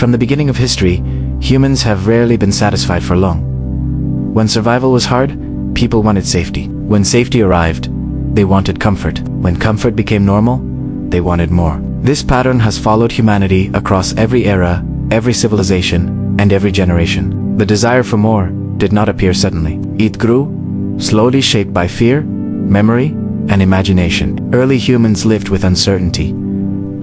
From the beginning of history, humans have rarely been satisfied for long. When survival was hard, people wanted safety. When safety arrived, they wanted comfort. When comfort became normal, they wanted more. This pattern has followed humanity across every era, every civilization, and every generation. The desire for more did not appear suddenly. It grew, slowly shaped by fear, memory, and imagination. Early humans lived with uncertainty.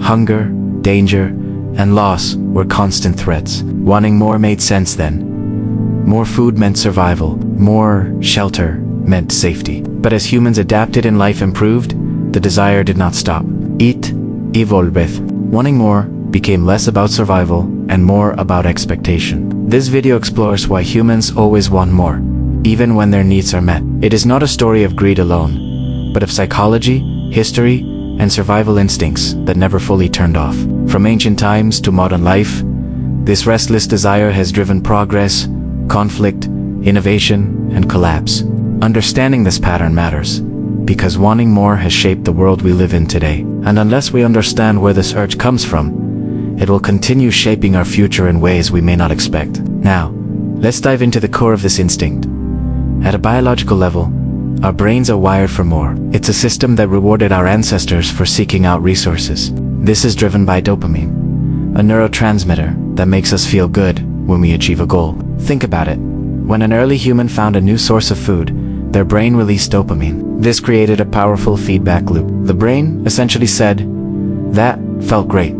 Hunger, danger, and loss were constant threats. Wanting more made sense then. More food meant survival. More shelter meant safety. But as humans adapted and life improved, the desire did not stop. It evolved. Wanting more became less about survival and more about expectation. This video explores why humans always want more, even when their needs are met. It is not a story of greed alone, but of psychology, history, and survival instincts that never fully turned off. From ancient times to modern life, this restless desire has driven progress, conflict, innovation, and collapse. Understanding this pattern matters, because wanting more has shaped the world we live in today. And unless we understand where this urge comes from, it will continue shaping our future in ways we may not expect. Now, let's dive into the core of this instinct. At a biological level, our brains are wired for more. It's a system that rewarded our ancestors for seeking out resources. This is driven by dopamine, a neurotransmitter that makes us feel good when we achieve a goal. Think about it. When an early human found a new source of food, their brain released dopamine. This created a powerful feedback loop. The brain essentially said, "That felt great.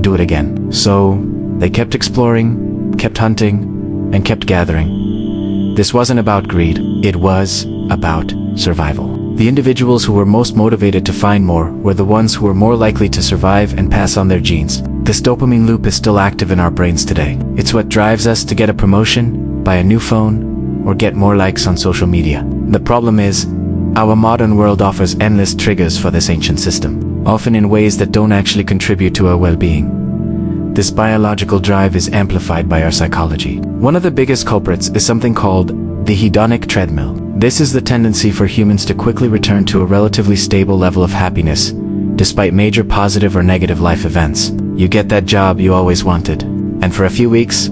Do it again." So they kept exploring, kept hunting, and kept gathering. This wasn't about greed. It was about survival. The individuals who were most motivated to find more were the ones who were more likely to survive and pass on their genes. This dopamine loop is still active in our brains today. It's what drives us to get a promotion, buy a new phone, or get more likes on social media. The problem is, our modern world offers endless triggers for this ancient system, often in ways that don't actually contribute to our well-being. This biological drive is amplified by our psychology. One of the biggest culprits is something called the hedonic treadmill. This is the tendency for humans to quickly return to a relatively stable level of happiness, despite major positive or negative life events. You get that job you always wanted, and for a few weeks,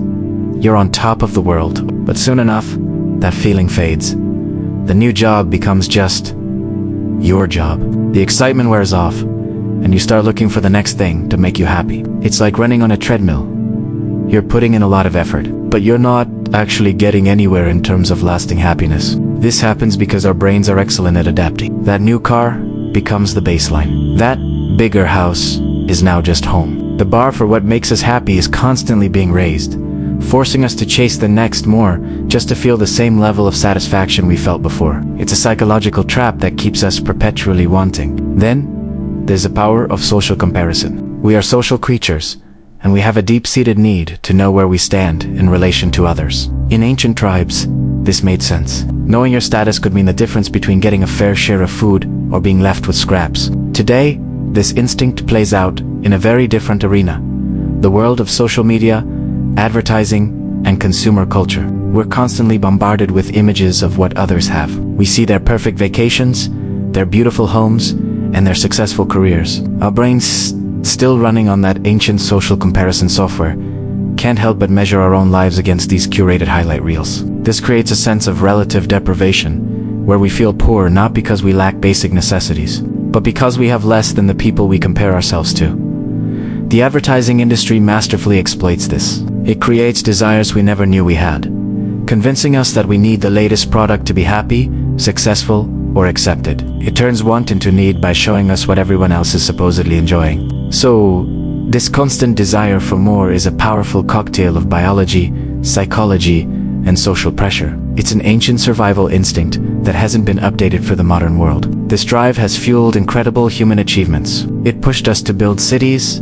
you're on top of the world. But soon enough, that feeling fades. The new job becomes just your job. The excitement wears off, and you start looking for the next thing to make you happy. It's like running on a treadmill. You're putting in a lot of effort, but you're not actually getting anywhere in terms of lasting happiness. This happens because our brains are excellent at adapting. That new car becomes the baseline. That bigger house is now just home. The bar for what makes us happy is constantly being raised, forcing us to chase the next more just to feel the same level of satisfaction we felt before. It's a psychological trap that keeps us perpetually wanting. Then, there's the power of social comparison. We are social creatures, and we have a deep-seated need to know where we stand in relation to others. In ancient tribes, this made sense. Knowing your status could mean the difference between getting a fair share of food or being left with scraps. Today, this instinct plays out in a very different arena. The world of social media, advertising, and consumer culture. We're constantly bombarded with images of what others have. We see their perfect vacations, their beautiful homes, and their successful careers. Our brains, still running on that ancient social comparison software, can't help but measure our own lives against these curated highlight reels. This creates a sense of relative deprivation, where we feel poor not because we lack basic necessities, but because we have less than the people we compare ourselves to. The advertising industry masterfully exploits this. It creates desires we never knew we had, convincing us that we need the latest product to be happy, successful, or accepted. It turns want into need by showing us what everyone else is supposedly enjoying. So, this constant desire for more is a powerful cocktail of biology, psychology, and social pressure. It's an ancient survival instinct that hasn't been updated for the modern world. This drive has fueled incredible human achievements. It pushed us to build cities,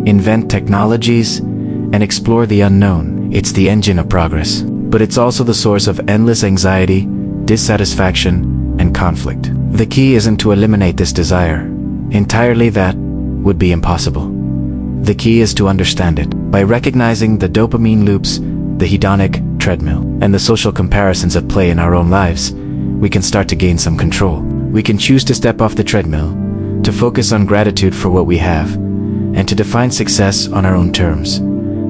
invent technologies, and explore the unknown. It's the engine of progress. But it's also the source of endless anxiety, dissatisfaction, and conflict. The key isn't to eliminate this desire. Entirely, that would be impossible. The key is to understand it. By recognizing the dopamine loops, the hedonic treadmill, and the social comparisons at play in our own lives, we can start to gain some control. We can choose to step off the treadmill, to focus on gratitude for what we have, and to define success on our own terms,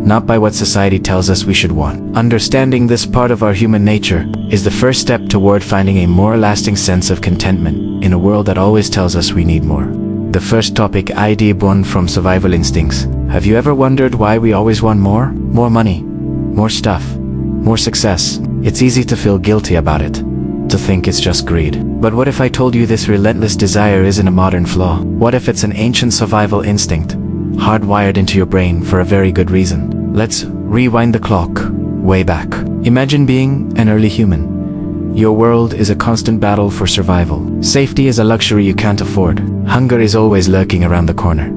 not by what society tells us we should want. Understanding this part of our human nature is the first step toward finding a more lasting sense of contentment in a world that always tells us we need more. The first topic, ID born from survival instincts. Have you ever wondered why we always want more? More money, more stuff, more success. It's easy to feel guilty about it, to think it's just greed. But what if I told you this relentless desire isn't a modern flaw? What if it's an ancient survival instinct, hardwired into your brain for a very good reason? Let's rewind the clock way back. Imagine being an early human. Your world is a constant battle for survival. Safety is a luxury you can't afford. Hunger is always lurking around the corner.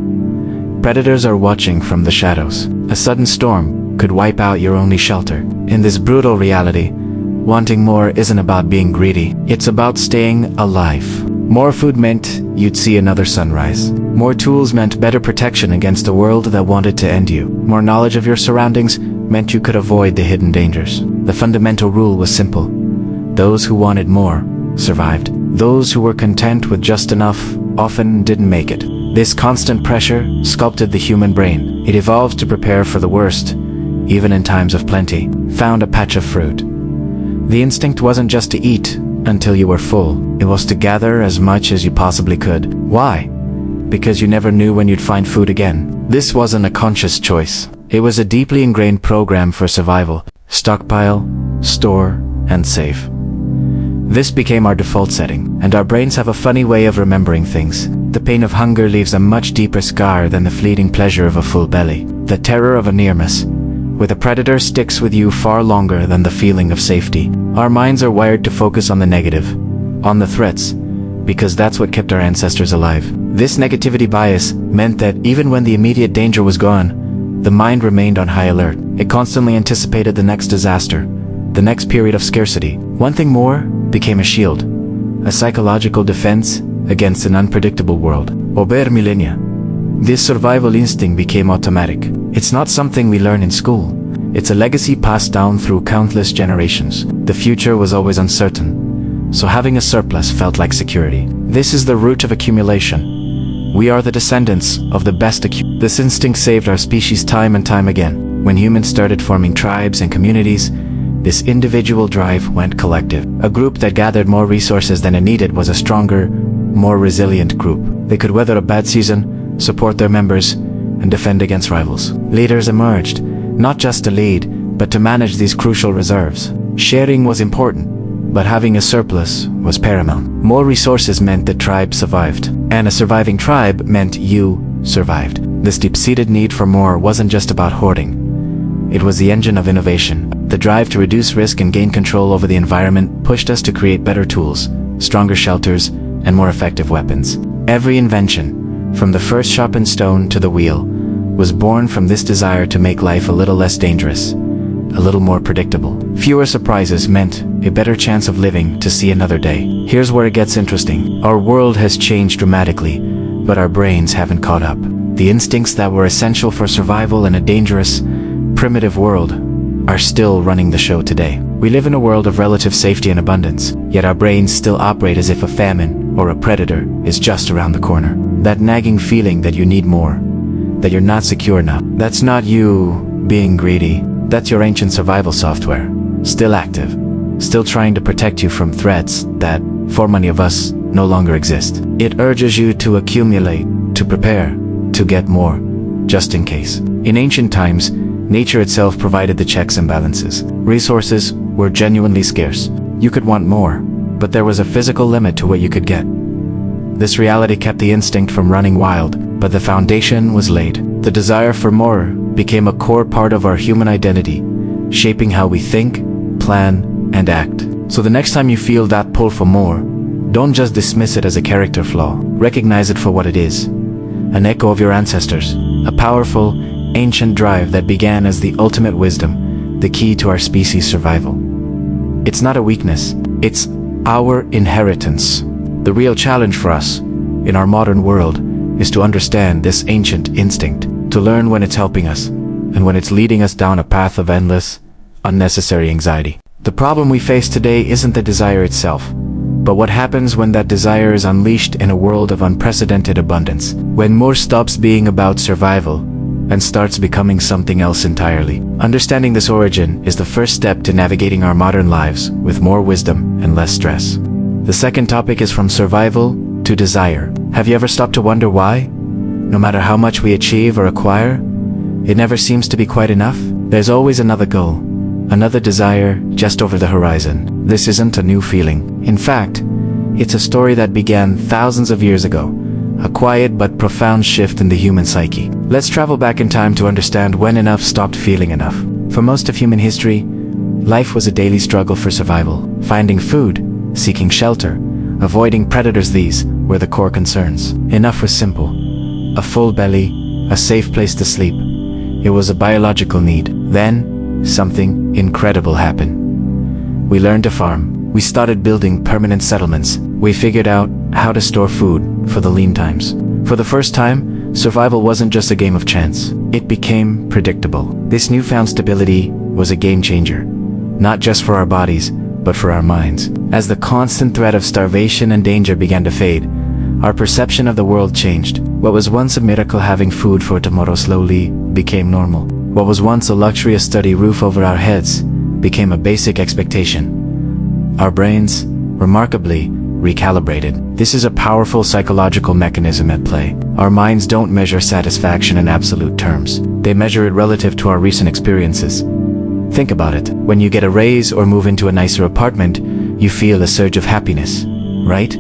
Predators are watching from the shadows. A sudden storm could wipe out your only shelter. In this brutal reality, wanting more isn't about being greedy. It's about staying alive. More food meant you'd see another sunrise. More tools meant better protection against a world that wanted to end you. More knowledge of your surroundings meant you could avoid the hidden dangers. The fundamental rule was simple. Those who wanted more survived. Those who were content with just enough often didn't make it. This constant pressure sculpted the human brain. It evolved to prepare for the worst, even in times of plenty. Found a patch of fruit. The instinct wasn't just to eat until you were full. It was to gather as much as you possibly could. Why? Because you never knew when you'd find food again. This wasn't a conscious choice. It was a deeply ingrained program for survival. Stockpile, store, and save. This became our default setting, and our brains have a funny way of remembering things. The pain of hunger leaves a much deeper scar than the fleeting pleasure of a full belly. The terror of a near miss with a predator sticks with you far longer than the feeling of safety. Our minds are wired to focus on the negative, on the threats, because that's what kept our ancestors alive. This negativity bias meant that even when the immediate danger was gone, the mind remained on high alert. It constantly anticipated the next disaster, the next period of scarcity. One thing more became a shield, a psychological defense against an unpredictable world. Over millennia, this survival instinct became automatic. It's not something we learn in school. It's a legacy passed down through countless generations. The future was always uncertain, so having a surplus felt like security. This is the root of accumulation. We are the descendants of the best. This instinct saved our species time and time again. When humans started forming tribes and communities, this individual drive went collective. A group that gathered more resources than it needed was a stronger, more resilient group. They could weather a bad season, support their members, and defend against rivals. Leaders emerged, not just to lead, but to manage these crucial reserves. Sharing was important, but having a surplus was paramount. More resources meant the tribe survived, and a surviving tribe meant you survived. This deep-seated need for more wasn't just about hoarding. It was the engine of innovation. The drive to reduce risk and gain control over the environment pushed us to create better tools, stronger shelters, and more effective weapons. Every invention, from the first sharpened stone to the wheel, was born from this desire to make life a little less dangerous, a little more predictable. Fewer surprises meant a better chance of living to see another day. Here's where it gets interesting. Our world has changed dramatically, but our brains haven't caught up. The instincts that were essential for survival in a dangerous, primitive world are still running the show today. We live in a world of relative safety and abundance, yet our brains still operate as if a famine or a predator is just around the corner. That nagging feeling that you need more, that you're not secure enough, that's not you being greedy. That's your ancient survival software, still active, still trying to protect you from threats that, for many of us, no longer exist. It urges you to accumulate, to prepare, to get more, just in case. In ancient times, nature itself provided the checks and balances. Resources were genuinely scarce. You could want more, but there was a physical limit to what you could get. This reality kept the instinct from running wild, but the foundation was laid. The desire for more became a core part of our human identity, shaping how we think, plan, and act. So the next time you feel that pull for more, don't just dismiss it as a character flaw. Recognize it for what it is. An echo of your ancestors, a powerful, ancient drive that began as the ultimate wisdom, the key to our species' survival. It's not a weakness, it's our inheritance. The real challenge for us, in our modern world, is to understand this ancient instinct, to learn when it's helping us, and when it's leading us down a path of endless, unnecessary anxiety. The problem we face today isn't the desire itself, but what happens when that desire is unleashed in a world of unprecedented abundance. When more stops being about survival and starts becoming something else entirely. Understanding this origin is the first step to navigating our modern lives with more wisdom and less stress. The second topic is from survival to desire. Have you ever stopped to wonder why? No matter how much we achieve or acquire, it never seems to be quite enough. There's always another goal, another desire just over the horizon. This isn't a new feeling. In fact, it's a story that began thousands of years ago, a quiet but profound shift in the human psyche. Let's travel back in time to understand when enough stopped feeling enough. For most of human history, life was a daily struggle for survival. Finding food, seeking shelter, avoiding predators, these were the core concerns. Enough was simple. A full belly, a safe place to sleep. It was a biological need. Then, something incredible happened. We learned to farm. We started building permanent settlements. We figured out how to store food for the lean times. For the first time, survival wasn't just a game of chance. It became predictable. This newfound stability was a game changer, not just for our bodies, but for our minds. As the constant threat of starvation and danger began to fade, our perception of the world changed. What was once a miracle, having food for tomorrow, slowly became normal. What was once a luxury, a steady roof over our heads, became a basic expectation. Our brains, remarkably, recalibrated. This is a powerful psychological mechanism at play. Our minds don't measure satisfaction in absolute terms. They measure it relative to our recent experiences. Think about it. When you get a raise or move into a nicer apartment, you feel a surge of happiness, right?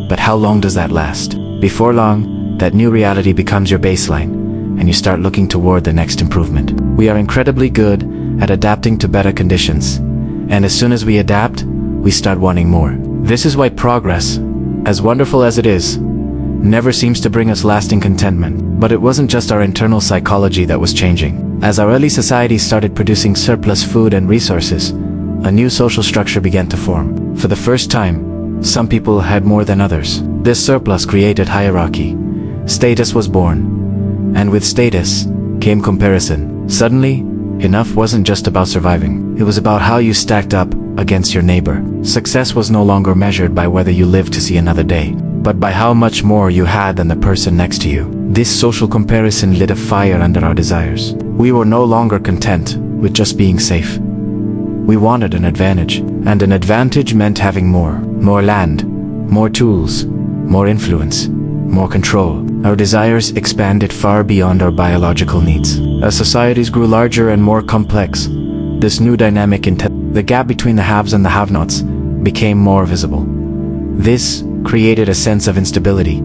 But how long does that last? Before long, that new reality becomes your baseline, and you start looking toward the next improvement. We are incredibly good at adapting to better conditions, and as soon as we adapt, we start wanting more. This is why progress, as wonderful as it is, never seems to bring us lasting contentment. But it wasn't just our internal psychology that was changing. As our early societies started producing surplus food and resources, a new social structure began to form. For the first time, some people had more than others. This surplus created hierarchy. Status was born, and with status came comparison. Suddenly, enough wasn't just about surviving. It was about how you stacked up against your neighbor. Success was no longer measured by whether you lived to see another day, but by how much more you had than the person next to you. This social comparison lit a fire under our desires. We were no longer content with just being safe. We wanted an advantage, and an advantage meant having more land, more tools, more influence, more control. Our desires expanded far beyond our biological needs. As societies grew larger and more complex, this new dynamic the gap between the haves and the have-nots became more visible. This created a sense of instability,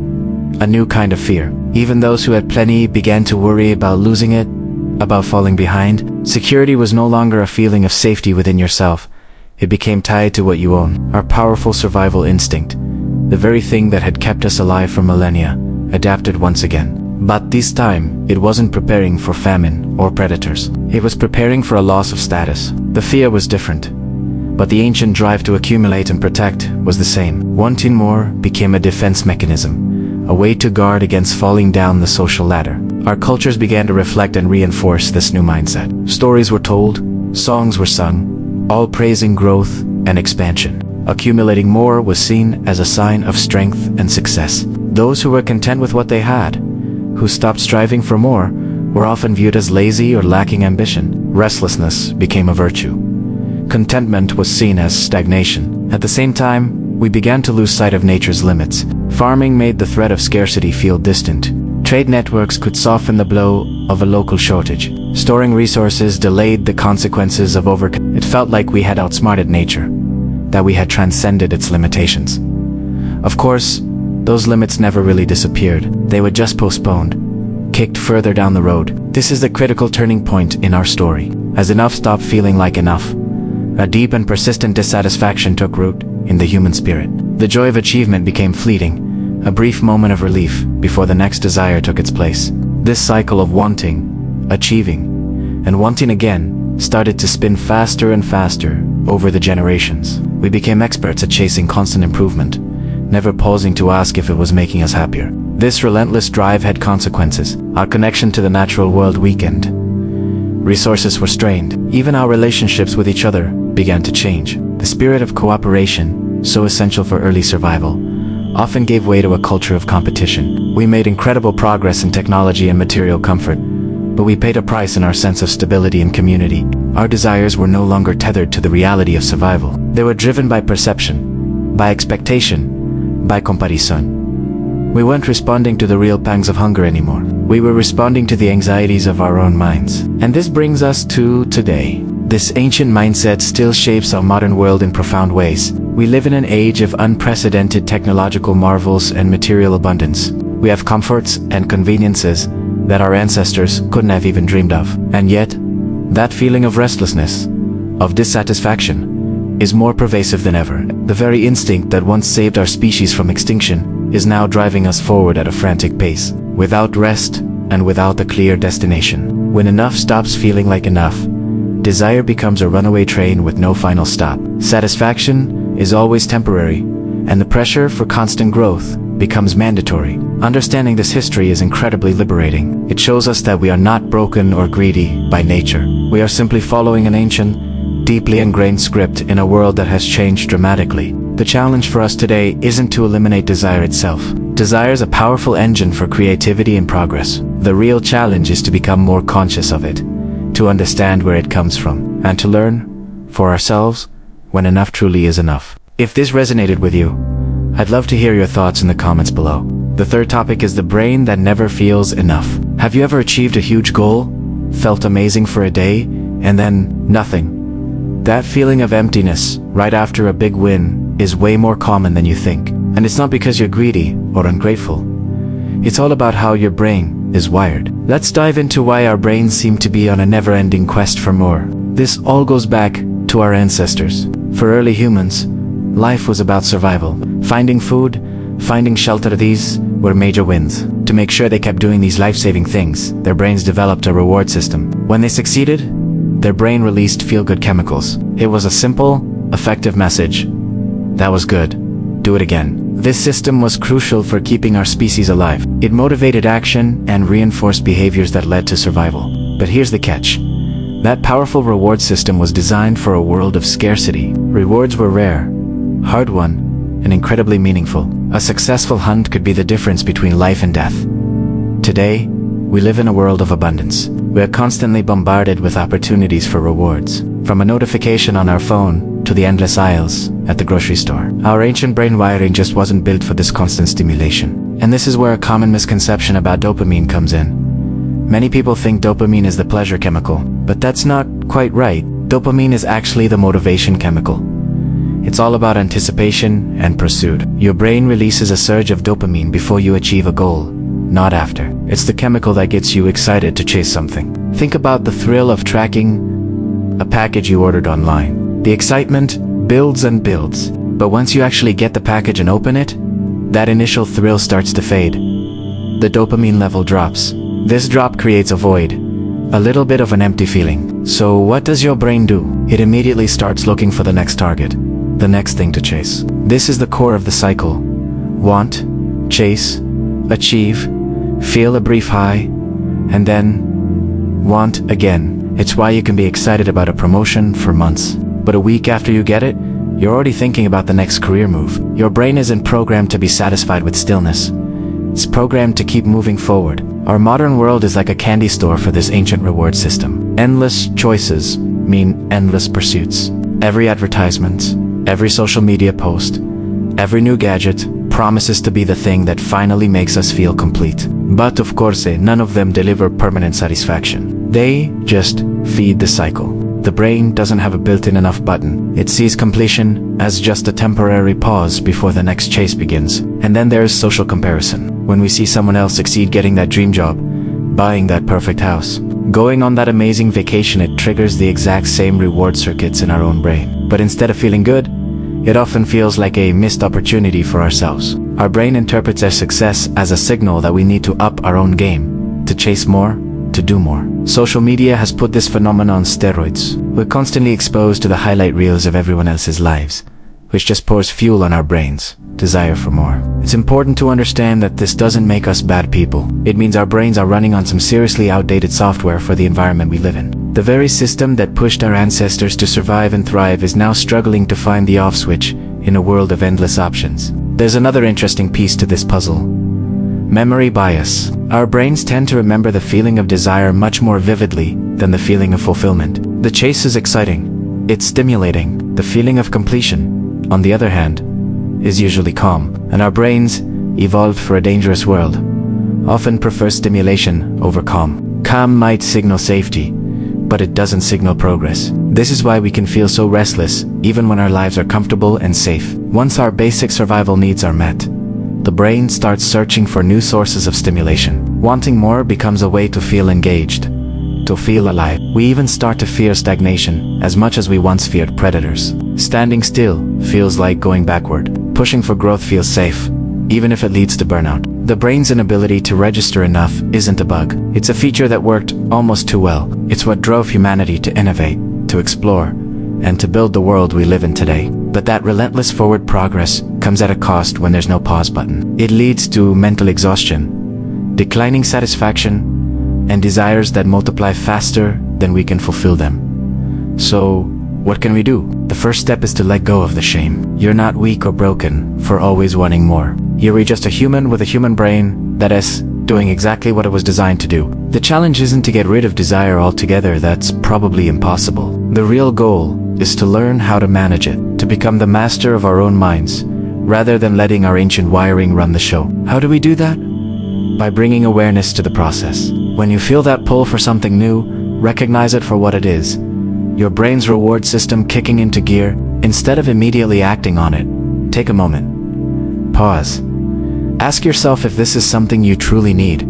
a new kind of fear. Even those who had plenty began to worry about losing it, about falling behind. Security was no longer a feeling of safety within yourself. It became tied to what you own. Our powerful survival instinct, the very thing that had kept us alive for millennia, adapted once again. But this time, it wasn't preparing for famine or predators. It was preparing for a loss of status. The fear was different, but the ancient drive to accumulate and protect was the same. Wanting more became a defense mechanism, a way to guard against falling down the social ladder. Our cultures began to reflect and reinforce this new mindset. Stories were told, songs were sung, all praising growth and expansion. Accumulating more was seen as a sign of strength and success. Those who were content with what they had, who stopped striving for more, were often viewed as lazy or lacking ambition. Restlessness became a virtue. Contentment was seen as stagnation. At the same time, we began to lose sight of nature's limits. Farming made the threat of scarcity feel distant. Trade networks could soften the blow of a local shortage. Storing resources delayed the consequences of It felt like we had outsmarted nature, that we had transcended its limitations. Of course, those limits never really disappeared. They were just postponed, kicked further down the road. This is the critical turning point in our story. As enough stopped feeling like enough, a deep and persistent dissatisfaction took root in the human spirit. The joy of achievement became fleeting, a brief moment of relief before the next desire took its place. This cycle of wanting, achieving, and wanting again started to spin faster and faster over the generations. We became experts at chasing constant improvement, never pausing to ask if it was making us happier. This relentless drive had consequences. Our connection to the natural world weakened. Resources were strained. Even our relationships with each other began to change. The spirit of cooperation, so essential for early survival, often gave way to a culture of competition. We made incredible progress in technology and material comfort, but we paid a price in our sense of stability and community. Our desires were no longer tethered to the reality of survival. They were driven by perception, by expectation, by comparison. We weren't responding to the real pangs of hunger anymore. We were responding to the anxieties of our own minds. And this brings us to today. This ancient mindset still shapes our modern world in profound ways. We live in an age of unprecedented technological marvels and material abundance. We have comforts and conveniences that our ancestors couldn't have even dreamed of. And yet, that feeling of restlessness, of dissatisfaction, is more pervasive than ever. The very instinct that once saved our species from extinction is now driving us forward at a frantic pace, without rest and without a clear destination. When enough stops feeling like enough, desire becomes a runaway train with no final stop. Satisfaction is always temporary, and the pressure for constant growth becomes mandatory. Understanding this history is incredibly liberating. It shows us that we are not broken or greedy by nature. We are simply following an ancient, deeply ingrained script in a world that has changed dramatically. The challenge for us today isn't to eliminate desire itself. Desire is a powerful engine for creativity and progress. The real challenge is to become more conscious of it, to understand where it comes from, and to learn, for ourselves, when enough truly is enough. If this resonated with you, I'd love to hear your thoughts in the comments below. The third topic is the brain that never feels enough. Have you ever achieved a huge goal, felt amazing for a day, and then nothing? That feeling of emptiness right after a big win is way more common than you think. And it's not because you're greedy or ungrateful. It's all about how your brain is wired. Let's dive into why our brains seem to be on a never-ending quest for more. This all goes back to our ancestors. For early humans, life was about survival. Finding food, finding shelter, these were major wins. To make sure they kept doing these life-saving things, their brains developed a reward system. When they succeeded, their brain released feel-good chemicals. It was a simple, effective message. That was good. Do it again. This system was crucial for keeping our species alive. It motivated action and reinforced behaviors that led to survival. But here's the catch. That powerful reward system was designed for a world of scarcity. Rewards were rare, hard-won, and incredibly meaningful. A successful hunt could be the difference between life and death. Today, we live in a world of abundance. We are constantly bombarded with opportunities for rewards. From a notification on our phone to the endless aisles at the grocery store. Our ancient brain wiring just wasn't built for this constant stimulation. And this is where a common misconception about dopamine comes in. Many people think dopamine is the pleasure chemical, but that's not quite right. Dopamine is actually the motivation chemical. It's all about anticipation and pursuit. Your brain releases a surge of dopamine before you achieve a goal, not after. It's the chemical that gets you excited to chase something. Think about the thrill of tracking a package you ordered online. The excitement builds and builds, but once you actually get the package and open it, that initial thrill starts to fade. The dopamine level drops. This drop creates a void, a little bit of an empty feeling. So what does your brain do? It immediately starts looking for the next target, the next thing to chase. This is the core of the cycle. Want, chase, achieve, feel a brief high, and then want again. It's why you can be excited about a promotion for months, but a week after you get it, you're already thinking about the next career move. Your brain isn't programmed to be satisfied with stillness. It's programmed to keep moving forward. Our modern world is like a candy store for this ancient reward system. Endless choices mean endless pursuits. Every advertisement, every social media post, every new gadget promises to be the thing that finally makes us feel complete. But of course, none of them deliver permanent satisfaction. They just feed the cycle. The brain doesn't have a built-in enough button. It sees completion as just a temporary pause before the next chase begins. And then there's social comparison. When we see someone else succeed getting that dream job, buying that perfect house, going on that amazing vacation, it triggers the exact same reward circuits in our own brain. But instead of feeling good, it often feels like a missed opportunity for ourselves. Our brain interprets our success as a signal that we need to up our own game, to chase more, to do more. Social media has put this phenomenon on steroids. We're constantly exposed to the highlight reels of everyone else's lives, which just pours fuel on our brains' desire for more. It's important to understand that this doesn't make us bad people. It means our brains are running on some seriously outdated software for the environment we live in. The very system that pushed our ancestors to survive and thrive is now struggling to find the off switch in a world of endless options. There's another interesting piece to this puzzle. Memory bias. Our brains tend to remember the feeling of desire much more vividly than the feeling of fulfillment. The chase is exciting. It's stimulating. The feeling of completion, on the other hand, is usually calm. And our brains, evolved for a dangerous world, often prefer stimulation over calm. Calm might signal safety, but it doesn't signal progress. This is why we can feel so restless, even when our lives are comfortable and safe. Once our basic survival needs are met, the brain starts searching for new sources of stimulation. Wanting more becomes a way to feel engaged, to feel alive. We even start to fear stagnation as much as we once feared predators. Standing still feels like going backward. Pushing for growth feels safe, even if it leads to burnout. The brain's inability to register enough isn't a bug. It's a feature that worked almost too well. It's what drove humanity to innovate, to explore, and to build the world we live in today. But that relentless forward progress comes at a cost when there's no pause button. It leads to mental exhaustion, declining satisfaction, and desires that multiply faster than we can fulfill them. So, what can we do? The first step is to let go of the shame. You're not weak or broken for always wanting more. You're just a human with a human brain that is doing exactly what it was designed to do. The challenge isn't to get rid of desire altogether. That's probably impossible. The real goal is to learn how to manage it, to become the master of our own minds, rather than letting our ancient wiring run the show. How do we do that? By bringing awareness to the process. When you feel that pull for something new, recognize it for what it is. Your brain's reward system kicking into gear. Instead of immediately acting on it, take a moment. Pause. Ask yourself if this is something you truly need,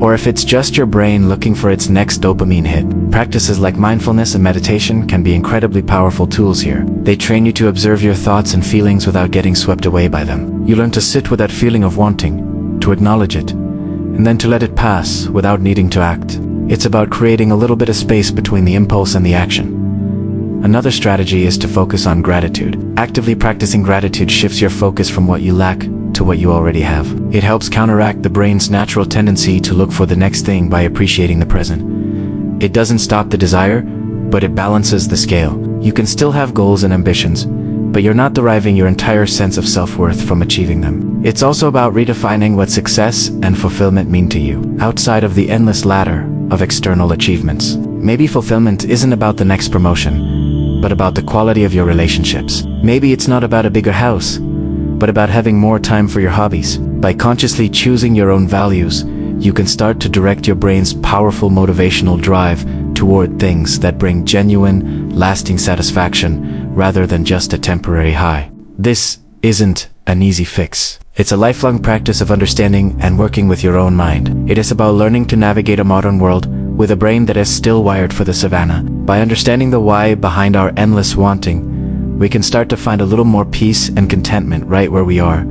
or if it's just your brain looking for its next dopamine hit. Practices like mindfulness and meditation can be incredibly powerful tools here. They train you to observe your thoughts and feelings without getting swept away by them. You learn to sit with that feeling of wanting, to acknowledge it, and then to let it pass without needing to act. It's about creating a little bit of space between the impulse and the action. Another strategy is to focus on gratitude. Actively practicing gratitude shifts your focus from what you lack to what you already have. It helps counteract the brain's natural tendency to look for the next thing by appreciating the present. It doesn't stop the desire, but it balances the scale. You can still have goals and ambitions, but you're not deriving your entire sense of self-worth from achieving them. It's also about redefining what success and fulfillment mean to you, outside of the endless ladder of external achievements. Maybe fulfillment isn't about the next promotion, but about the quality of your relationships. Maybe it's not about a bigger house, but about having more time for your hobbies. By consciously choosing your own values, you can start to direct your brain's powerful motivational drive toward things that bring genuine, lasting satisfaction rather than just a temporary high. This isn't an easy fix. It's a lifelong practice of understanding and working with your own mind. It is about learning to navigate a modern world with a brain that is still wired for the savannah. By understanding the why behind our endless wanting, we can start to find a little more peace and contentment right where we are,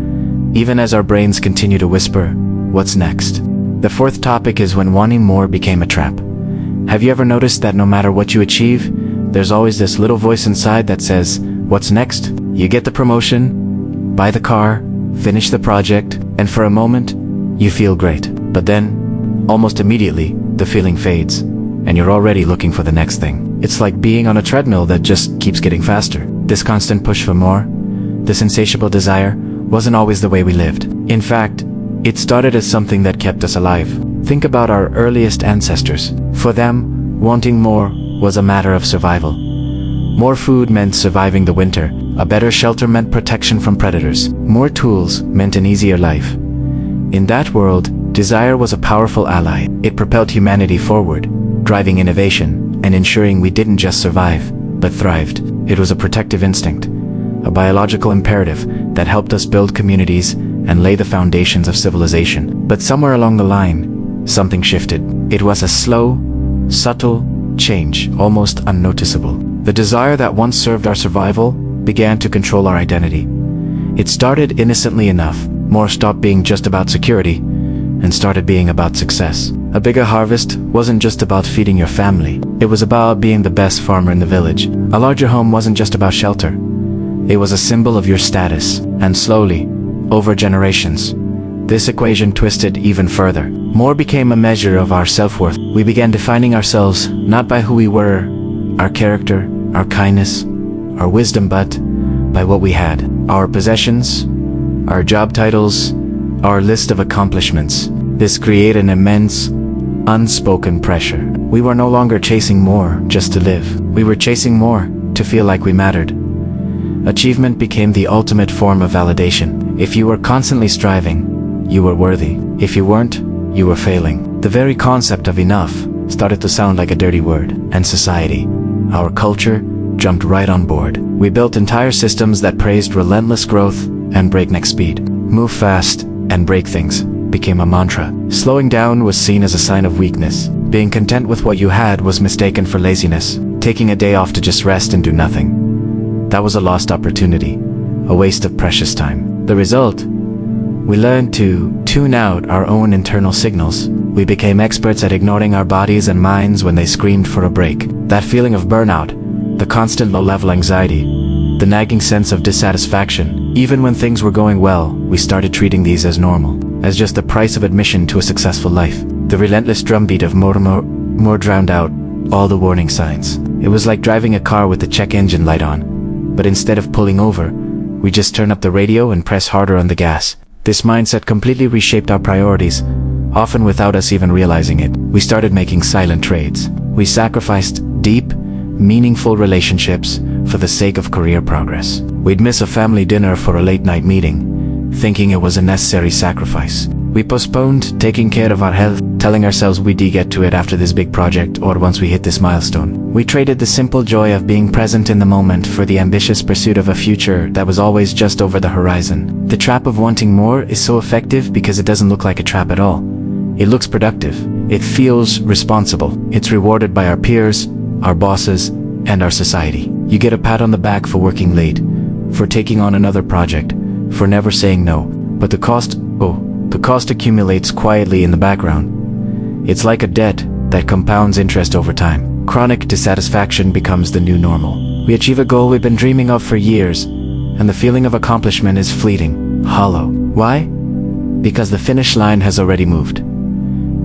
even as our brains continue to whisper, "What's next?" The fourth topic is when wanting more became a trap. Have you ever noticed that no matter what you achieve, there's always this little voice inside that says, "What's next?" You get the promotion, buy the car, finish the project, and for a moment, you feel great. But then, almost immediately, the feeling fades, and you're already looking for the next thing. It's like being on a treadmill that just keeps getting faster. This constant push for more, this insatiable desire, wasn't always the way we lived. In fact, it started as something that kept us alive. Think about our earliest ancestors. For them, wanting more was a matter of survival. More food meant surviving the winter. A better shelter meant protection from predators. More tools meant an easier life. In that world, desire was a powerful ally. It propelled humanity forward, driving innovation and ensuring we didn't just survive, but thrived. It was a protective instinct, a biological imperative that helped us build communities and lay the foundations of civilization. But somewhere along the line, something shifted. It was a slow, subtle change, almost unnoticeable. The desire that once served our survival began to control our identity. It started innocently enough. More stopped being just about security and started being about success. A bigger harvest wasn't just about feeding your family. It was about being the best farmer in the village. A larger home wasn't just about shelter. It was a symbol of your status. And slowly, over generations, this equation twisted even further. More became a measure of our self-worth. We began defining ourselves not by who we were, our character, our kindness, our wisdom, but by what we had. Our possessions, our job titles, our list of accomplishments. This created an immense, unspoken pressure. We were no longer chasing more just to live. We were chasing more to feel like we mattered. Achievement became the ultimate form of validation. If you were constantly striving, you were worthy. If you weren't, you were failing. The very concept of enough started to sound like a dirty word. And society, our culture, jumped right on board. We built entire systems that praised relentless growth and breakneck speed. Move fast and break things became a mantra. Slowing down was seen as a sign of weakness. Being content with what you had was mistaken for laziness. Taking a day off to just rest and do nothing, that was a lost opportunity, a waste of precious time. The result? We learned to tune out our own internal signals. We became experts at ignoring our bodies and minds when they screamed for a break. That feeling of burnout, the constant low-level anxiety, the nagging sense of dissatisfaction. Even when things were going well, we started treating these as normal, as just the price of admission to a successful life. The relentless drumbeat of more drowned out all the warning signs. It was like driving a car with the check engine light on, but instead of pulling over, we just turn up the radio and press harder on the gas. This mindset completely reshaped our priorities, often without us even realizing it. We started making silent trades. We sacrificed deep, meaningful relationships for the sake of career progress. We'd miss a family dinner for a late-night meeting, thinking it was a necessary sacrifice. We postponed taking care of our health, telling ourselves we'd get to it after this big project or once we hit this milestone. We traded the simple joy of being present in the moment for the ambitious pursuit of a future that was always just over the horizon. The trap of wanting more is so effective because it doesn't look like a trap at all. It looks productive. It feels responsible. It's rewarded by our peers, our bosses, and our society. You get a pat on the back for working late, for taking on another project, for never saying no. But the cost accumulates quietly in the background. It's like a debt that compounds interest over time. Chronic dissatisfaction becomes the new normal. We achieve a goal we've been dreaming of for years, and the feeling of accomplishment is fleeting, hollow. Why? Because the finish line has already moved.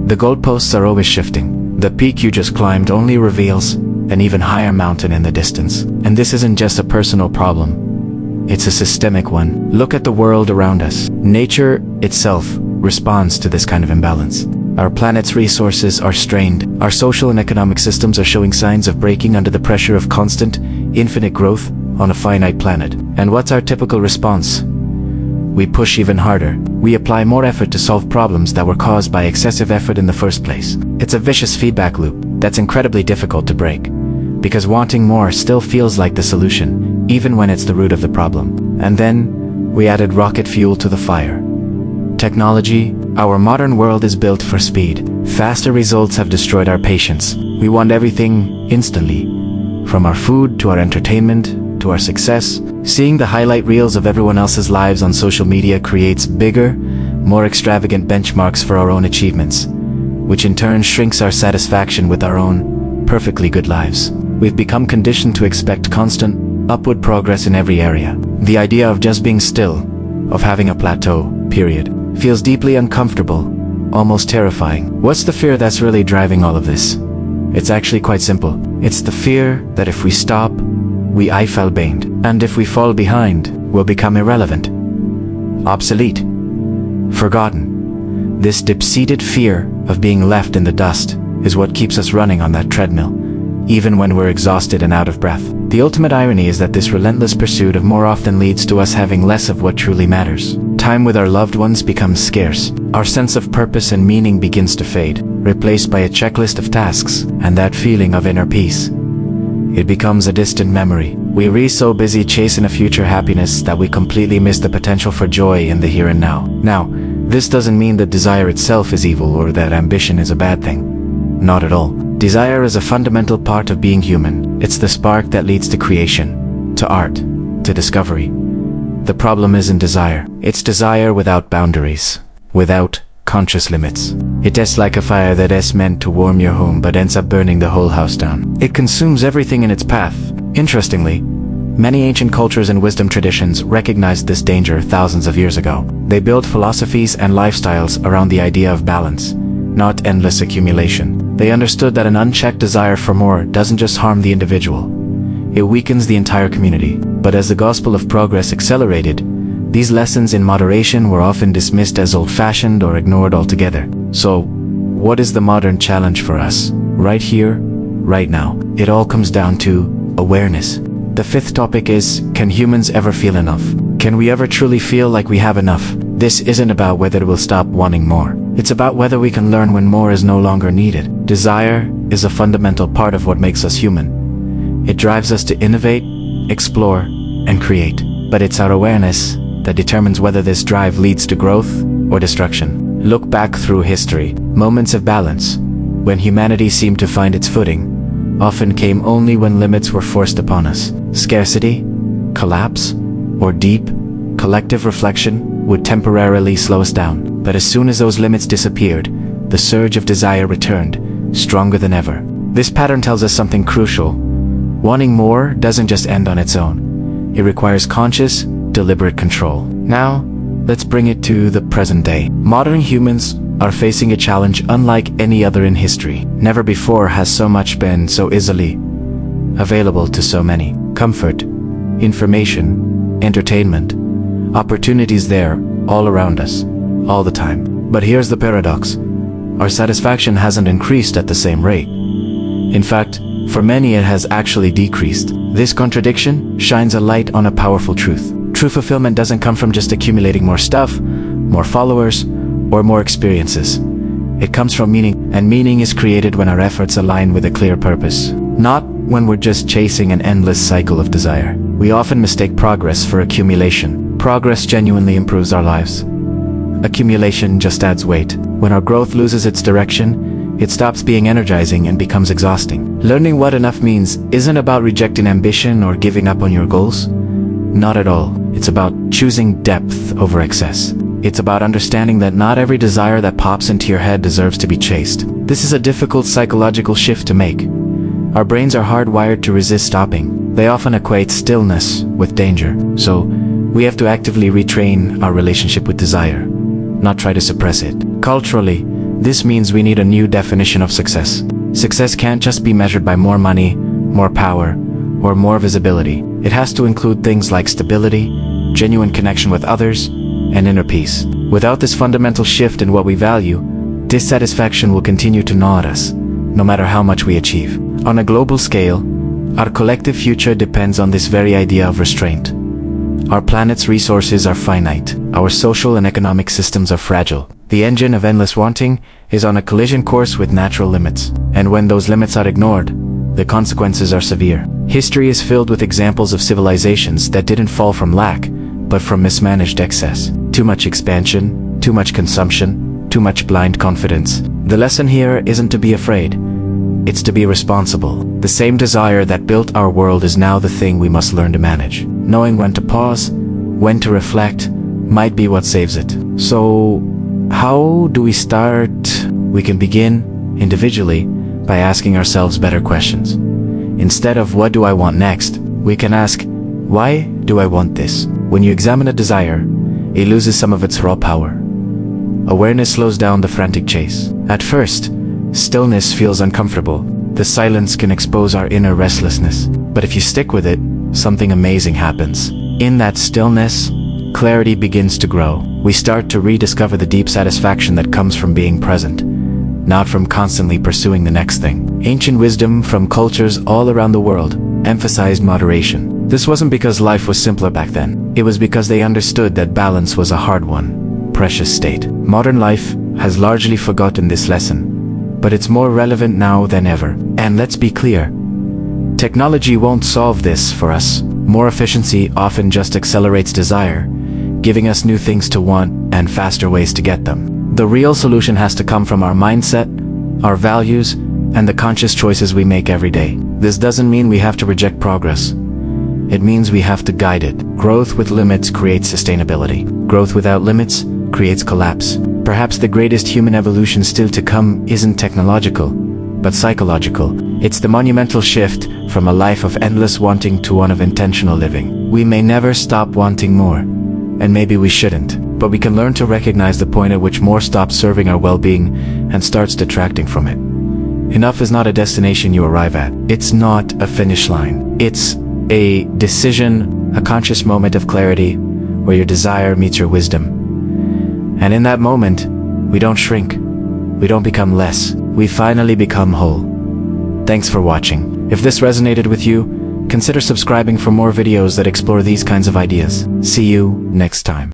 The goalposts are always shifting. The peak you just climbed only reveals an even higher mountain in the distance. And this isn't just a personal problem. It's a systemic one. Look at the world around us. Nature itself responds to this kind of imbalance. Our planet's resources are strained. Our social and economic systems are showing signs of breaking under the pressure of constant, infinite growth on a finite planet. And what's our typical response? We push even harder. We apply more effort to solve problems that were caused by excessive effort in the first place. It's a vicious feedback loop that's incredibly difficult to break, because wanting more still feels like the solution, even when it's the root of the problem. And then, we added rocket fuel to the fire. Technology. Our modern world is built for speed. Faster results have destroyed our patience. We want everything instantly, from our food to our entertainment to our success. Seeing the highlight reels of everyone else's lives on social media creates bigger, more extravagant benchmarks for our own achievements, which in turn shrinks our satisfaction with our own perfectly good lives. We've become conditioned to expect constant, upward progress in every area. The idea of just being still, of having a plateau, period, feels deeply uncomfortable, almost terrifying. What's the fear that's really driving all of this? It's actually quite simple. It's the fear that if we stop, we fall behind. And if we fall behind, we'll become irrelevant, obsolete, forgotten. This deep-seated fear of being left in the dust is what keeps us running on that treadmill, even when we're exhausted and out of breath. The ultimate irony is that this relentless pursuit of more often leads to us having less of what truly matters. Time with our loved ones becomes scarce. Our sense of purpose and meaning begins to fade, replaced by a checklist of tasks, and that feeling of inner peace, it becomes a distant memory. We're so busy chasing a future happiness that we completely miss the potential for joy in the here and now. Now, this doesn't mean that desire itself is evil or that ambition is a bad thing. Not at all. Desire is a fundamental part of being human. It's the spark that leads to creation, to art, to discovery. The problem isn't desire. It's desire without boundaries, without conscious limits. It is like a fire that is meant to warm your home but ends up burning the whole house down. It consumes everything in its path. Interestingly, many ancient cultures and wisdom traditions recognized this danger thousands of years ago. They built philosophies and lifestyles around the idea of balance, not endless accumulation. They understood that an unchecked desire for more doesn't just harm the individual, it weakens the entire community. But as the gospel of progress accelerated, These lessons in moderation were often dismissed as old-fashioned or ignored altogether. So, what is the modern challenge for us? Right here, right now. It all comes down to awareness. The fifth topic is, can humans ever feel enough? Can we ever truly feel like we have enough? This isn't about whether we'll stop wanting more. It's about whether we can learn when more is no longer needed. Desire is a fundamental part of what makes us human. It drives us to innovate, explore, and create. But it's our awareness that determines whether this drive leads to growth or destruction. Look back through history. Moments of balance, when humanity seemed to find its footing, often came only when limits were forced upon us. Scarcity, collapse, or deep, collective reflection would temporarily slow us down. But as soon as those limits disappeared, the surge of desire returned, stronger than ever. This pattern tells us something crucial. Wanting more doesn't just end on its own. It requires conscious, deliberate control. Now, let's bring it to the present day. Modern humans are facing a challenge unlike any other in history. Never before has so much been so easily available to so many. Comfort, information, entertainment, opportunities there, all around us, all the time. But here's the paradox. Our satisfaction hasn't increased at the same rate. In fact, for many it has actually decreased. This contradiction shines a light on a powerful truth. True fulfillment doesn't come from just accumulating more stuff, more followers, or more experiences. It comes from meaning, and meaning is created when our efforts align with a clear purpose. Not when we're just chasing an endless cycle of desire. We often mistake progress for accumulation. Progress genuinely improves our lives. Accumulation just adds weight. When our growth loses its direction, it stops being energizing and becomes exhausting. Learning what enough means isn't about rejecting ambition or giving up on your goals. Not at all. It's about choosing depth over excess. It's about understanding that not every desire that pops into your head deserves to be chased. This is a difficult psychological shift to make. Our brains are hardwired to resist stopping. They often equate stillness with danger. So, we have to actively retrain our relationship with desire, not try to suppress it. Culturally, this means we need a new definition of success. Success can't just be measured by more money, more power, or more visibility. It has to include things like stability, genuine connection with others, and inner peace. Without this fundamental shift in what we value, dissatisfaction will continue to gnaw at us, no matter how much we achieve. On a global scale, our collective future depends on this very idea of restraint. Our planet's resources are finite. Our social and economic systems are fragile. The engine of endless wanting is on a collision course with natural limits. And when those limits are ignored, the consequences are severe. History is filled with examples of civilizations that didn't fall from lack, but from mismanaged excess. Too much expansion, too much consumption, too much blind confidence. The lesson here isn't to be afraid. It's to be responsible. The same desire that built our world is now the thing we must learn to manage. Knowing when to pause, when to reflect, might be what saves it. So, how do we start? We can begin, individually, by asking ourselves better questions. Instead of what do I want next, we can ask, why do I want this? When you examine a desire, it loses some of its raw power. Awareness slows down the frantic chase. At first, stillness feels uncomfortable. The silence can expose our inner restlessness. But if you stick with it, something amazing happens. In that stillness, clarity begins to grow. We start to rediscover the deep satisfaction that comes from being present, not from constantly pursuing the next thing. Ancient wisdom from cultures all around the world emphasized moderation. This wasn't because life was simpler back then. It was because they understood that balance was a hard-won, precious state. Modern life has largely forgotten this lesson, but it's more relevant now than ever. And let's be clear, technology won't solve this for us. More efficiency often just accelerates desire, giving us new things to want and faster ways to get them. The real solution has to come from our mindset, our values, and the conscious choices we make every day. This doesn't mean we have to reject progress. It means we have to guide it. Growth with limits creates sustainability. Growth without limits creates collapse. Perhaps the greatest human evolution still to come isn't technological, but psychological. It's the monumental shift from a life of endless wanting to one of intentional living. We may never stop wanting more, and maybe we shouldn't, but we can learn to recognize the point at which more stops serving our well-being and starts detracting from it. Enough is not a destination you arrive at. It's not a finish line. It's a decision, a conscious moment of clarity, where your desire meets your wisdom. And in that moment, we don't shrink. We don't become less. We finally become whole. Thanks for watching. If this resonated with you, consider subscribing for more videos that explore these kinds of ideas. See you next time.